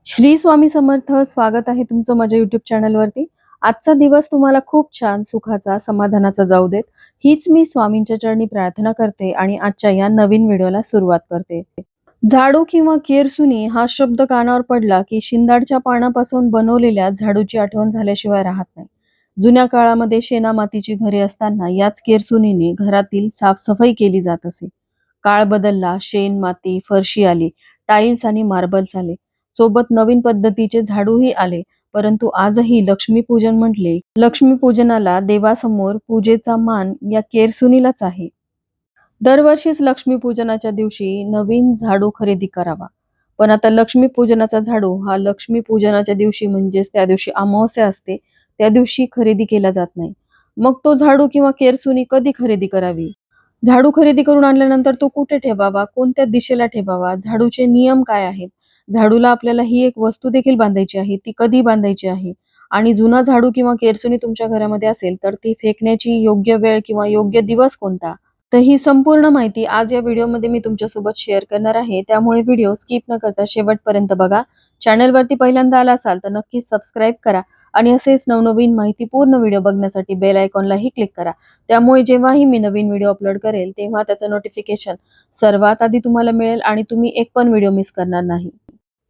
श्री स्वामी समर्थ. स्वागत आहे तुमचं माझ्या युट्यूब चॅनलवरती. आजचा दिवस तुम्हाला खूप छान, सुखाचा, समाधानाचा जाऊ देत, हीच मी स्वामींच्या चरणी प्रार्थना करते आणि आजच्या या नवीन व्हिडिओला सुरुवात करते. झाडू किंवा केरसुनी हा शब्द कानावर पडला की शिंदाडच्या पानापासून बनवलेल्या झाडूची आठवण झाल्याशिवाय राहत नाही. जुन्या काळामध्ये शेणामातीची घरे असताना याच केरसुनीने घरातील साफसफाई केली जात असे. काळ बदलला, शेण, माती, फरशी आली, टाइल्स आणि मार्बल्स आले, सोबत नवीन पद्धतीचे झाडूही आले. परंतु आजही लक्ष्मीपूजन म्हटले, लक्ष्मीपूजनाला देवासमोर पूजेचा मान या केरसुनीलाच आहे. दरवर्षीच लक्ष्मीपूजनाच्या दिवशी नवीन झाडू खरेदी करावा. पण आता लक्ष्मीपूजनाचा झाडू हा लक्ष्मीपूजनाच्या दिवशी म्हणजेच त्या दिवशी अमावास्या असते, त्या दिवशी खरेदी केला जात नाही. मग तो झाडू किंवा केरसुनी कधी खरेदी करावी? झाडू खरेदी करून आणल्यानंतर तो कुठे ठेवावा? कोणत्या दिशेला ठेवावा? झाडूचे नियम काय आहेत? झाडूला आपल्याला ही एक वस्तू देखील बांधायची आहे, ती कधी बांधायची आहे? आणि जुना झाडू किंवा केरसुनी तुमच्या घरामध्ये असेल तर ती फेकण्याची योग्य वेळ किंवा योग्य दिवस कोणता? तर ही संपूर्ण माहिती आज या व्हिडिओमध्ये मी तुमच्यासोबत शेअर करणार आहे. त्यामुळे व्हिडिओ स्किप न करता शेवटपर्यंत बघा. चॅनलवरती पहिल्यांदा आला असाल तर नक्कीच सबस्क्राईब करा आणि असेच नवनवीन माहितीपूर्ण व्हिडिओ बघण्यासाठी बेल आयकॉनलाही क्लिक करा. त्यामुळे जेव्हाही मी नवीन व्हिडिओ अपलोड करेल तेव्हा त्याचं नोटिफिकेशन सर्वात आधी तुम्हाला मिळेल आणि तुम्ही एक पण व्हिडिओ मिस करणार नाही.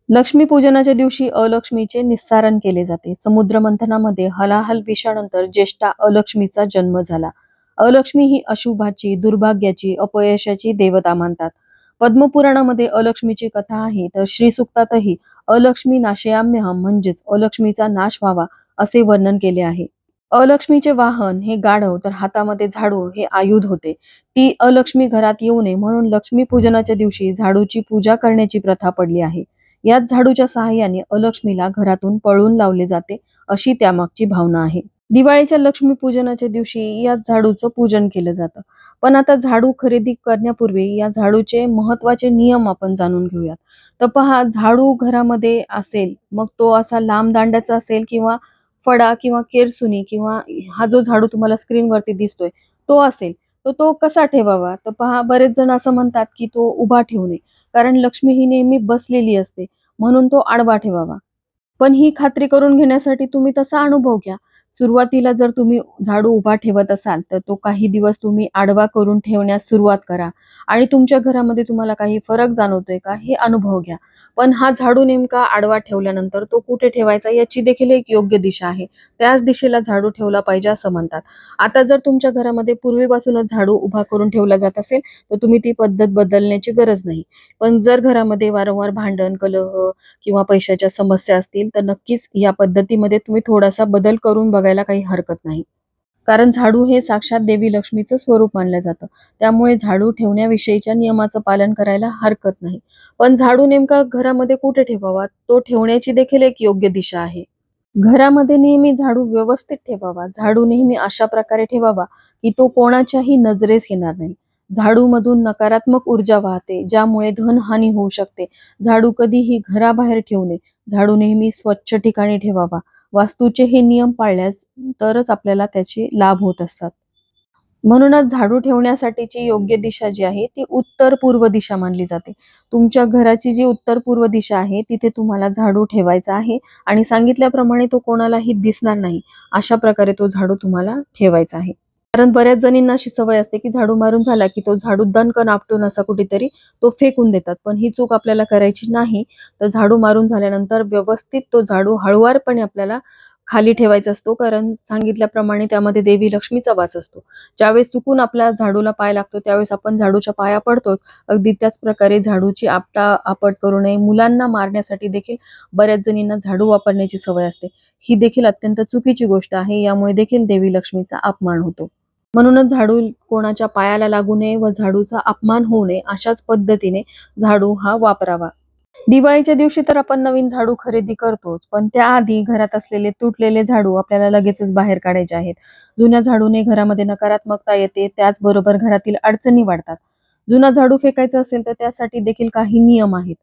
लक्ष्मीपूजनाच्या दिवशी अलक्ष्मीचे निस्सारण केले जाते. समुद्र मंथनामध्ये हलाहल विषानंतर ज्येष्ठा अलक्ष्मीचा जन्म झाला. अलक्ष्मी ही अशुभाची, दुर्भाग्याची, अपयशाची देवता मानतात. पद्मपुराणामध्ये अलक्ष्मीची कथा आहे, तर श्रीसुक्तातही अलक्ष्मी नाशयाम्यहम म्हणजेच अलक्ष्मीचा नाश व्हावा असे वर्णन केले आहे. अलक्ष्मीचे वाहन हे गाढव तर हातामध्ये झाडू हे आयुध होते. ती अलक्ष्मी घरात येऊ नये म्हणून लक्ष्मी पूजनाच्या दिवशी झाडूची पूजा करण्याची प्रथा पडली आहे. याच झाडूच्या सहाय्याने अलक्ष्मीला घरातून पळून लावले जाते, अशी त्यामागची भावना आहे. दिवाळीच्या लक्ष्मी पूजनाच्या दिवशी याच झाडूचं पूजन केलं जातं. पण आता झाडू खरेदी करण्यापूर्वी या झाडूचे महत्वाचे नियम आपण जाणून घेऊयात. तर पहा, झाडू घरामध्ये असेल, मग तो असा लांब दांड्याचा असेल किंवा फडा किंवा केरसुनी किंवा हा जो झाडू तुम्हाला स्क्रीनवरती दिसतोय तो असेल, तर तो कसा ठेवावा? तर पहा, बरेच जण असं म्हणतात की तो उभा ठेवू नये, कारण लक्ष्मी ही नेहमी बसलेली असते, म्हणून तो आडवा ठेवावा. पण ही खात्री करून घेण्यासाठी तुम्ही तसा अनुभव घ्या. सुरुवातीला जर तुम्ही झाडू उभा ठेवत असाल, तर तो काही दिवस तुम्ही आडवा करून ठेवण्यास सुरुवात करा आणि तुमच्या घरामध्ये तुम्हाला काही फरक जाणवतोय का, हे अनुभव घ्या. पण हा झाडू नेमका आडवा ठेवल्यानंतर तो कुठे ठेवायचा याची देखील एक योग्य दिशा आहे. त्याच दिशेला झाडू ठेवला पाहिजे असं म्हणतात. आता जर तुमच्या घरामध्ये पूर्वीपासूनच झाडू उभा करून ठेवला जात असेल, तर तुम्ही ती पद्धत बदलण्याची गरज नाही. पण जर घरामध्ये वारंवार भांडण, कलह किंवा पैशाच्या समस्या असतील, तर नक्कीच या पद्धतीमध्ये तुम्ही थोडासा बदल करून बघायला काही हरकत नाही. कारण झाडू हे साक्षात देवी लक्ष्मीचं स्वरूप मानलं जातं. त्यामुळे झाडू ठेवण्याविषयीच्या नियमाचं पालन करायला हरकत नाही. पण झाडू नेमका घरामध्ये कुठे ठेवावा, तो ठेवण्याची देखील एक योग्य दिशा आहे. घरामध्ये नेहमी झाडू व्यवस्थित ठेवावा. झाडू नेहमी अशा प्रकारे ठेवावा की तो कोणाच्याही नजरेस येणार नाही. झाडूमधून नकारात्मक ऊर्जा वाहते, ज्यामुळे धनहानी होऊ शकते. झाडू कधीही घराबाहेर ठेवू नये. झाडू नेहमी स्वच्छ ठिकाणी ठेवावा. वास्तूचे हे नियम पाळल्यास तरच आपल्याला त्याचे लाभ होत असतात. म्हणूनच झाडू ठेवण्यासाठीची योग्य दिशा जी आहे ती उत्तर पूर्व दिशा मानली जाते. तुमच्या घराची जी उत्तर पूर्व दिशा आहे तिथे तुम्हाला झाडू ठेवायचा आहे आणि सांगितल्याप्रमाणे तो कोणालाही दिसणार नाही, अशा प्रकारे तो झाडू तुम्हाला ठेवायचा आहे. कारण बऱ्याच जणींना अशी सवय असते की झाडू मारून झाला की तो झाडू दणकन आपटून असा कुठेतरी तो फेकून देतात. पण ही चूक आपल्याला करायची नाही. तर झाडू मारून झाल्यानंतर व्यवस्थित तो झाडू हळुवारपणे आपल्याला खाली ठेवायचा असतो, कारण सांगितल्याप्रमाणे त्यामध्ये देवी लक्ष्मीचा वास असतो. ज्यावेळेस चुकून आपल्या झाडूला पाय लागतो त्यावेळेस आपण झाडूच्या पाया पडतोच. अगदी त्याच प्रकारे झाडूची आपटा-आपट करू नये. मुलांना मारण्यासाठी देखील बऱ्याच जणींना झाडू वापरण्याची सवय असते. ही देखील अत्यंत चुकीची गोष्ट आहे. यामुळे देखील देवी लक्ष्मीचा अपमान होतो. म्हणूनच झाडू कोणाच्या पायाला लागू नये व झाडूचा अपमान होऊ नये अशाच पद्धतीने झाडू हा वापरावा. दिवाळीच्या दिवशी तर आपण नवीन झाडू खरेदी करतोच, पण त्याआधी घरात असलेले तुटलेले झाडू आपल्याला लगेचच बाहेर काढायचे आहेत. जुन्या झाडूने घरामध्ये नकारात्मकता येते, त्याचबरोबर घरातील अडचणी वाढतात. जुना झाडू फेकायचा असेल तर त्यासाठी देखील काही नियम आहेत.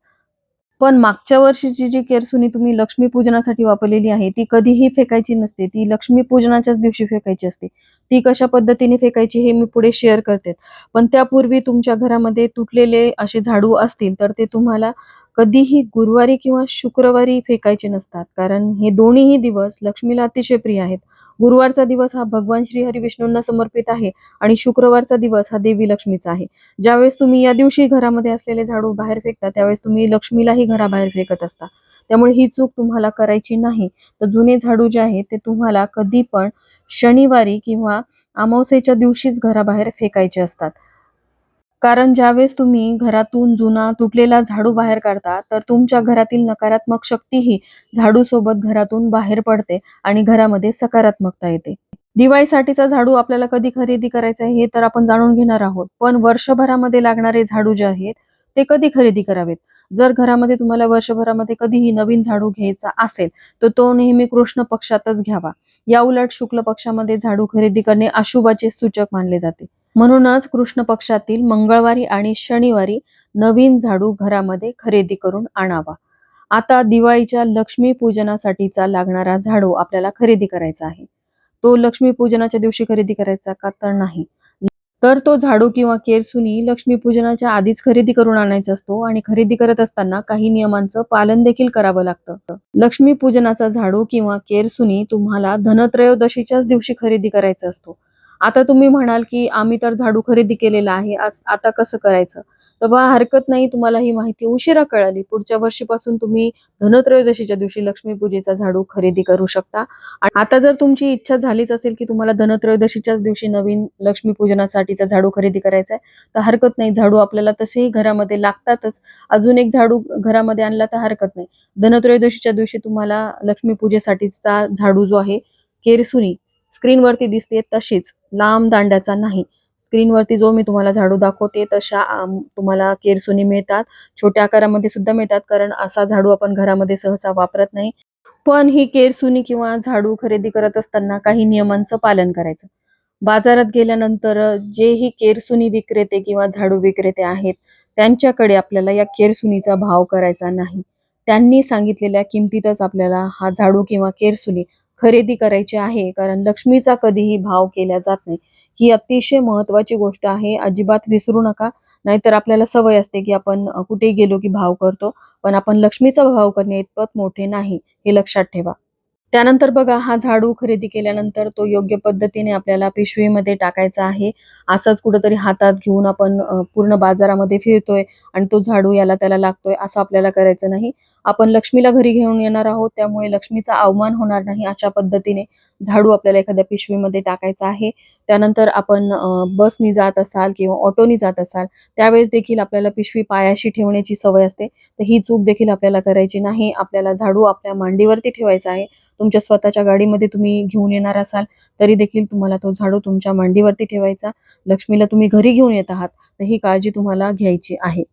पण मागच्या वर्षीची जी केरसुनी तुम्ही लक्ष्मीपूजनासाठी वापरलेली आहे, ती कधीही फेकायची नसते. ती लक्ष्मीपूजनाच्याच दिवशी फेकायची असते. ती कशा पद्धतीने फेकायची हे मी पुढे शेअर करते. पण त्यापूर्वी तुमच्या घरामध्ये तुटलेले असे झाडू असतील, तर ते तुम्हाला कधीही गुरुवारी किंवा शुक्रवारी फेकायचे नसतात, कारण हे दोन्हीही दिवस लक्ष्मीला अतिशय प्रिय आहेत. गुरुवारचा दिवस हा भगवान श्री हरी विष्णूंना समर्पित आहे आणि शुक्रवारचा दिवस हा देवी लक्ष्मीचा आहे. ज्यावेळेस तुम्ही या दिवशी घरामध्ये असलेले झाडू बाहेर फेकता, त्यावेळेस तुम्ही लक्ष्मीलाही घराबाहेर फेकत असता. त्यामुळे ही चूक तुम्हाला करायची नाही. तर जुने झाडू जे आहेत ते तुम्हाला कधी पण शनिवारी किंवा अमावास्येच्या दिवशीच घराबाहेर फेकायचे असतात. कारण ज्यावेळेस तुम्ही घरातून जुना तुटलेला झाडू बाहेर काढता, तर तुमच्या घरातील नकारात्मक शक्ती ही झाडूसोबत घरातून बाहेर पडते आणि घरामध्ये सकारात्मकता येते. दिवाळीसाठीचा झाडू आपल्याला कधी खरेदी करायचा आहे हे तर आपण जाणून घेणार आहोत. पण वर्षभरामध्ये लागणारे झाडू जे आहेत, ते कधी खरेदी करावेत? जर घरामध्ये तुम्हाला वर्षभरामध्ये कधीही नवीन झाडू घ्यायचा असेल, तर तो नेहमी कृष्ण पक्षातच घ्यावा. याउलट शुक्ल पक्षामध्ये झाडू खरेदी करणे अशुभाचे सूचक मानले जाते. म्हणूनच कृष्ण पक्षातील मंगळवारी आणि शनिवारी नवीन झाडू घरामध्ये खरेदी करून आणावा. आता दिवाळीच्या लक्ष्मी पूजनासाठीचा लागणारा झाडू आपल्याला खरेदी करायचा आहे. तो लक्ष्मी पूजनाच्या दिवशी खरेदी करायचा का? तर नाही. तर तो झाडू किंवा केरसुनी लक्ष्मी पूजनाच्या आधीच खरेदी करून आणायचा असतो आणि खरेदी करत असताना काही नियमांचं पालन देखील करावं लागतं. लक्ष्मी पूजनाचा झाडू किंवा केरसुनी तुम्हाला धनत्रयोदशीच्याच दिवशी खरेदी करायचा असतो. आता तुम्ही म्हणाल, की आम्ही तर झाडू खरेदी केलेला आहे, आता कसं करायचं? तर बघा हरकत नाही, तुम्हाला ही माहिती उशिरा कळाली. पुढच्या वर्षीपासून तुम्ही धनत्रयोदशीच्या दिवशी लक्ष्मीपूजेचा झाडू खरेदी करू शकता. आणि आता जर तुमची इच्छा झालीच असेल, की तुम्हाला धनत्रयोदशीच्याच दिवशी नवीन लक्ष्मीपूजनासाठीचा झाडू खरेदी करायचा आहे, तर हरकत नाही. झाडू आपल्याला तसेही घरामध्ये लागतातच. अजून एक झाडू घरामध्ये आणला तर हरकत नाही. धनत्रयोदशीच्या दिवशी तुम्हाला लक्ष्मीपूजेसाठीचा झाडू जो आहे, केरसुनी स्क्रीनवरती दिसते तशीच लांब दांड्याचा नाही. स्क्रीनवरती जो मी तुम्हाला झाडू दाखवते तशा तुम्हाला केरसुनी मिळतात. छोट्या आकारामध्ये सुद्धा मिळतात, कारण असा झाडू आपण घरामध्ये सहसा वापरत नाही. पण ही केरसुनी किंवा झाडू खरेदी करत असताना काही नियमांचं पालन करायचं. बाजारात गेल्यानंतर जेही केरसुनी विक्रेते किंवा झाडू विक्रेते आहेत, त्यांच्याकडे आपल्याला या केरसुनीचा भाव करायचा नाही. त्यांनी सांगितलेल्या किमतीतच आपल्याला हा झाडू किंवा केरसुनी खरेदी करायची आहे, कारण लक्ष्मीचा कधीही भाव केला जात नाही. ही अतिशय महत्त्वाची गोष्ट आहे. अजिबात विसरू नका. नाहीतर आपल्याला सवय असते, की आपण कुठेही गेलो की भाव करतो. पण आपण लक्ष्मीचा भाव करण्याइतपत मोठे नाही, हे लक्षात ठेवा. त्यानंतर बघा हा झाडू खरेदी केल्यानंतर तो योग्य पद्धतीने आपल्याला पिशवीमध्ये टाकायचा आहे. असाच कुठेतरी हातात घेऊन आपण पूर्ण बाजारामध्ये फिरतोय आणि तो झाडू याला त्याला लागतोय असं आपल्याला करायचं नाही. आपण लक्ष्मीला घरी घेऊन येणार आहोत, त्यामुळे लक्ष्मीचा अवमान होणार नाही अशा पद्धतीने झाडू आपल्याला एखाद्या पिशवीमध्ये टाकायचा आहे. त्यानंतर आपण बसनी जात असाल किंवा ऑटोनी जात असाल, त्यावेळेस देखील आपल्याला पिशवी पायाशी ठेवण्याची सवय असते. तर ही चूक देखील आपल्याला करायची नाही. आपल्याला झाडू आपल्या मांडीवरती ठेवायचा आहे. तुमच्या स्वतःच्या गाडीमध्ये तुम्ही घेऊन येणार असाल, तरी देखील तुम्हाला तो झाडू तुमच्या मांडीवरती ठेवायचा. लक्ष्मीला तुम्ही घरी घेऊन येत आहात, तर ही काळजी तुम्हाला घ्यायची आहे.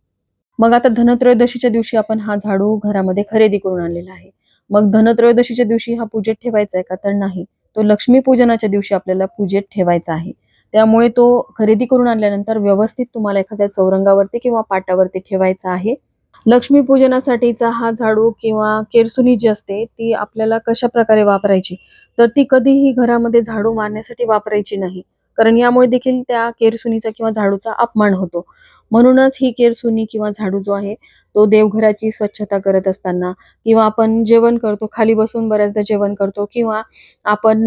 मग आता धनत्रयोदशीच्या दिवशी आपण हा झाडू घरामध्ये खरेदी करून आणलेला आहे. मग धनत्रयोदशीच्या दिवशी हा पूजेत ठेवायचा आहे का? तर नाही. तो लक्ष्मीपूजनाच्या दिवशी आपल्याला पूजेत ठेवायचा आहे. त्यामुळे तो खरेदी करून आणल्यानंतर व्यवस्थित तुम्हाला एखाद्या चौरंगावरती किंवा पाटावरती ठेवायचा आहे. लक्ष्मीपूजनासाठीचा हा झाडू किंवा केरसुनी जी असते ती आपल्याला कशाप्रकारे वापरायची? तर ती कधीही घरामध्ये झाडू मारण्यासाठी वापरायची नाही. कारण यामुळे देखील त्या केरसुनीचा किंवा झाडूचा अपमान होतो. म्हणूनच ही केरसुनी किंवा झाडू जो आहे, तो देवघराची स्वच्छता करत असताना किंवा आपण जेवण करतो, खाली बसून बऱ्याचदा जेवण करतो किंवा आपण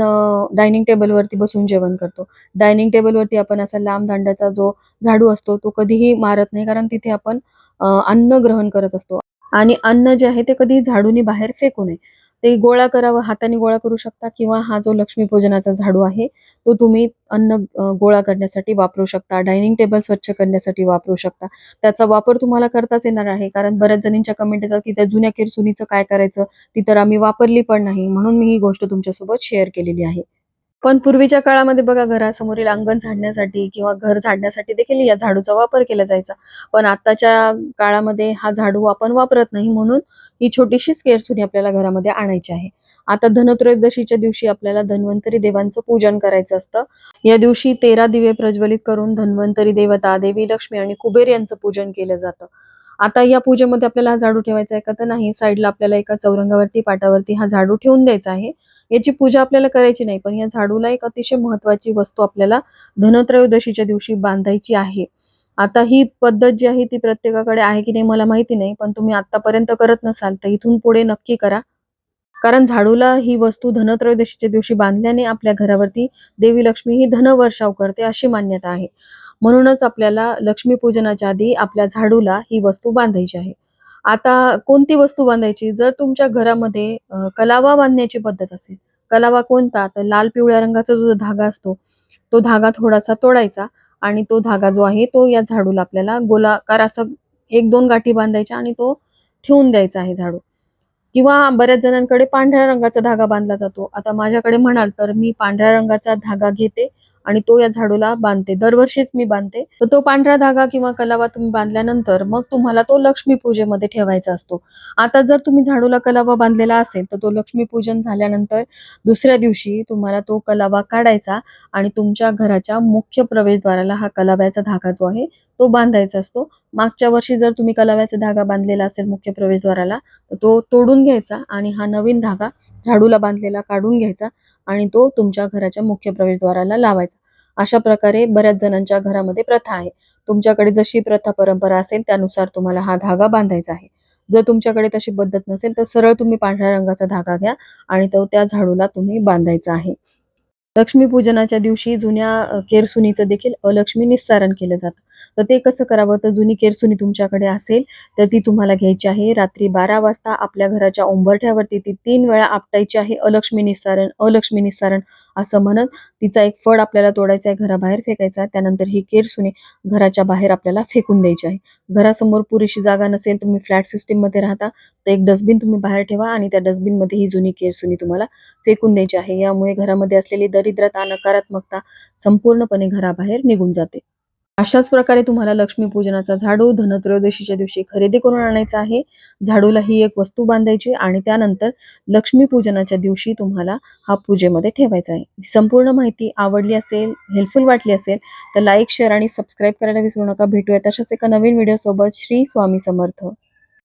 डायनिंग टेबलवरती बसून जेवण करतो. डायनिंग टेबलवरती आपण असा लांब दांड्याचा जो झाडू असतो, तो कधीही मारत नाही, कारण तिथे आपण अन्न ग्रहण करत असतो आणि अन्न जे आहे ते कधी झाडूनी बाहेर फेकू नये. ते गोळा करावं, हाताने गोळा करू शकता किंवा हा जो लक्ष्मीपूजनाचा झाडू आहे, तो तुम्ही अन्न गोळा करण्यासाठी वापरू शकता. डायनिंग टेबल स्वच्छ करण्यासाठी वापरू शकता. त्याचा वापर तुम्हाला करताच येणार आहे. कारण बऱ्याच जणींच्या कमेंट येतात, की त्या जुन्या केरसुनीचं काय करायचं? ती तर आम्ही वापरली पण नाही. म्हणून मी ही गोष्ट तुमच्यासोबत शेअर केलेली आहे. पण पूर्वीच्या काळामध्ये बघा घरासमोरील अंगण झाडण्यासाठी किंवा घर झाडण्यासाठी देखील या झाडूचा वापर केला जायचा. पण आत्ताच्या काळामध्ये हा झाडू आपण वापरत नाही, म्हणून ही छोटीशीच केरसुनी आपल्याला घरामध्ये आणायची आहे. आता धनत्रयोदशीच्या दिवशी आपल्याला धन्वंतरी देवांचं पूजन करायचं असतं. या दिवशी 13 दिवे प्रज्वलित करून धन्वंतरी देवता, देवी लक्ष्मी आणि कुबेर यांचं पूजन केलं जातं. आता या पूजेमध्ये आपल्याला हा झाडू ठेवायचा आहे का? तर नाही. साईडला आपल्याला एका चौरंगावरती, पाटावरती हा झाडू ठेवून द्यायचा आहे. याची पूजा आपल्याला करायची नाही. पण या झाडूला एक अतिशय महत्त्वाची वस्तू आपल्याला धनत्रयोदशीच्या दिवशी बांधायची आहे. आता ही पद्धत जी आहे ती प्रत्येकाकडे आहे की नाही मला माहिती नाही, पण तुम्ही आत्तापर्यंत करत नसाल तर इथून पुढे नक्की करा. कारण झाडूला ही वस्तू धनत्रयोदशीच्या दिवशी बांधल्याने आपल्या घरावरती देवी लक्ष्मी ही धनवर्षाव करते अशी मान्यता आहे. म्हणूनच आपल्याला लक्ष्मीपूजनाच्या आधी आपल्या झाडूला ही वस्तू बांधायची आहे. आता कोणती वस्तू बांधायची? जर तुमच्या घरामध्ये कलावा बांधण्याची पद्धत असेल, कलावा कोणता? तर लाल पिवळ्या रंगाचा जो धागा असतो, तो धागा थोडासा तोडायचा आणि तो धागा जो आहे तो या झाडूला आपल्याला गोलाकार असं 1-2 गाठी बांधायच्या आणि तो ठेवून द्यायचा आहे झाडू. किंवा बऱ्याच जणांकडे पांढऱ्या रंगाचा धागा बांधला जातो. आता माझ्याकडे म्हणाल तर मी पांढऱ्या रंगाचा धागा घेते आणि तो या झाडूला बांधते. दरवर्षीच मी बांधते. तर तो पांढरा धागा किंवा कलावा तुम्ही बांधल्यानंतर मग तुम्हाला तो लक्ष्मी पूजेमध्ये ठेवायचा असतो. आता जर तुम्ही झाडूला कलावा बांधलेला असेल, तर तो लक्ष्मीपूजन झाल्यानंतर दुसऱ्या दिवशी तुम्हाला तो कलावा काढायचा आणि तुमच्या घराच्या मुख्य प्रवेशद्वाराला हा कलाव्याचा धागा जो आहे, तो बांधायचा असतो. मागच्या वर्षी जर तुम्ही कलाव्याचा धागा बांधलेला असेल मुख्य प्रवेशद्वाराला, तर तो तोडून घ्यायचा आणि हा नवीन धागा झाडूला बांधलेला काढून घ्यायचा आणि तो तुमच्या घराच्या मुख्य प्रवेशद्वाराला लावायचा. अशा प्रकारे बऱ्याच जणांच्या घरामध्ये प्रथा आहे. तुमच्याकडे जशी प्रथा परंपरा असेल त्यानुसार तुम्हाला हा धागा बांधायचा आहे. जर तुमच्याकडे तशी पद्धत नसेल तर सरळ तुम्ही पांढऱ्या रंगाचा धागा घ्या आणि तो त्या झाडूला तुम्ही बांधायचा आहे. लक्ष्मीपूजनाच्या दिवशी जुन्या केरसुणीचं देखील अलक्ष्मी निस्सारण केलं जातं. तर ते कसं करावं? तर जुनी केरसुणी तुमच्याकडे असेल, तर ती तुम्हाला घ्यायची आहे. रात्री 12 वाजता आपल्या घराच्या उंबरठ्यावरती ती 3 वेळा आपटायची आहे. अलक्ष्मी निस्सारण, अलक्ष्मी निस्सारण असं म्हणत तिचा एक फळ आपल्याला तोडायचा आहे, घराबाहेर फेकायचा. त्यानंतर ही केरसुणी घराच्या बाहेर आपल्याला फेकून द्यायची आहे. घरासमोर पुरेशी जागा नसेल, तुम्ही फ्लॅट सिस्टममध्ये राहता, तर एक डस्टबिन तुम्ही बाहेर ठेवा आणि त्या डस्टबिनमध्ये ही जुनी केरसुणी तुम्हाला फेकून द्यायची आहे. यामुळे घरामध्ये असलेली दरिद्रता, नकारात्मकता संपूर्णपणे घराबाहेर निघून जाते. अशाच प्रकारे तुम्हाला लक्ष्मीपूजनाचा झाडू धनत्रयोदशीच्या दिवशी खरेदी करून आणायचा आहे. झाडूला ही एक वस्तू बांधायची आणि त्यानंतर लक्ष्मीपूजनाच्या दिवशी तुम्हाला हा पूजेमध्ये ठेवायचा आहे. संपूर्ण माहिती आवडली असेल, हेल्पफुल वाटली असेल, तर लाईक, शेअर आणि सबस्क्राईब करायला विसरू नका. भेटूया तशाच एका नवीन व्हिडिओसोबत. श्री स्वामी समर्थ.